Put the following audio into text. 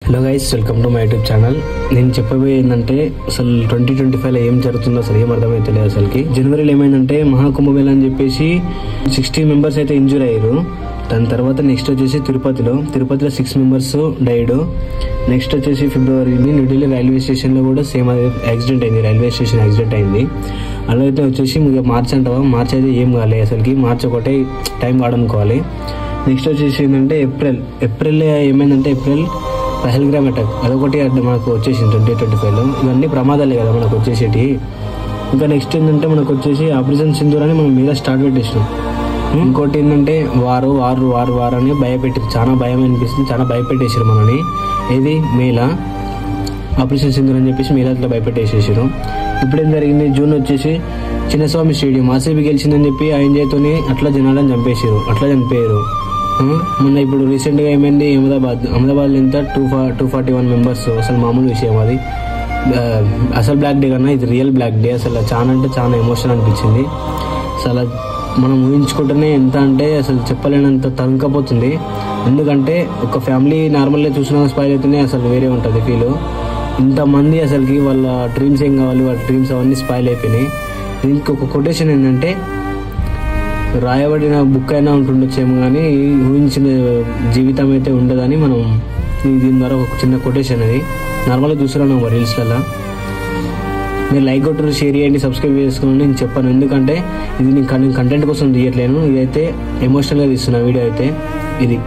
Hello guys, welcome to my YouTube channel. నేను చెప్పబోయే ఏంటంటే అసలు 2025లో ఏం జరుగుతుందో అసలు ఏం అర్థమైతే లేదు. అసలుకి జనవరిలో ఏమైందంటే మహాకుంభమేళ అని చెప్పేసి 16 మెంబర్స్ అయితే ఇంజూర్ అయ్యారు. దాని తర్వాత నెక్స్ట్ వచ్చేసి తిరుపతిలో 6 మెంబర్స్ డైడ్. నెక్స్ట్ వచ్చేసి ఫిబ్రవరిని న్యూఢిల్లీ రైల్వే స్టేషన్లో కూడా సేమ్ యాక్సిడెంట్ అయింది, రైల్వే స్టేషన్ యాక్సిడెంట్ అయింది. అలాగైతే వచ్చేసి మార్చ్ అంటావా, మార్చ్ అయితే ఏం కాలేదు అసలుకి. మార్చ్ ఒకటే టైం వాడనుకోవాలి. నెక్స్ట్ వచ్చేసి ఏంటంటే ఏప్రిల్ ఏమైందంటే ఏప్రిల్ పహల్గ్రామ్ అటాక్ అదొకటి మనకు వచ్చేసింది 2025లో. ఇవన్నీ ప్రమాదాలే కదా మనకు వచ్చేసేటి. ఇంకా నెక్స్ట్ ఏంటంటే మనకు వచ్చేసి ఆపరేషన్ సింధూర్ అని మనం మీద స్టార్ట్ పెట్టేసినాం. ఇంకోటి ఏంటంటే వారు అని భయపెట్టి చాలా భయం అనిపిస్తుంది, చాలా భయపెట్టేసారు మనని. ఏది మేలా ఆపరేషన్ సింధూర్ అని చెప్పేసి మేలా అట్లా భయపెట్టేసేసారు. ఇప్పుడు ఏం జరిగింది, జూన్ వచ్చేసి చిన్నస్వామి స్టేడియం ఆర్సీబీ గెలిచిందని చెప్పి ఆయన చేతోని అట్లా జనాలను చంపేసారు, అట్లా చనిపోయారు. మొన్న ఇప్పుడు రీసెంట్గా ఏమైంది, అహ్మదాబాద్ ఎంత 241 మెంబర్స్. అసలు మామూలు విషయం అది. అసలు బ్లాక్ డే కన్నా ఇది రియల్ బ్లాక్ డే. అసలు చాలా అంటే చాలా ఎమోషన్ అనిపించింది. అసలు మనం ఊహించుకుంటేనే ఎంత అంటే అసలు చెప్పలేనంత తరుముకపోతుంది. ఎందుకంటే ఒక ఫ్యామిలీ నార్మల్గా చూసినా స్పాయిల్ అవుతూనే అసలు వేరే ఉంటుంది ఫీల్. ఇంతమంది అసలుకి వాళ్ళ డ్రీమ్స్ ఏం కావాలి, వాళ్ళ డ్రీమ్స్ అవన్నీ స్పాయిల్ అయిపోయినాయి. దీనికి ఒక కొటేషన్ ఏంటంటే, రాయబడిన బుక్ అయినా ఉంటుండొచ్చేమో కానీ ఊహించిన జీవితం అయితే ఉండదని మనం దీని ద్వారా ఒక చిన్న కొటేషన్ అది నార్మల్గా చూస్తున్నాను రీల్స్లలో. మీరు లైక్ కొట్టరు, షేర్ చేయండి, సబ్స్క్రైబ్ చేసుకోండి. నేను చెప్పాను ఎందుకంటే ఇది నేను కంటెంట్ కోసం తీయట్లేను, ఇదైతే ఎమోషనల్గా తీస్తున్నా వీడియో అయితే ఇది.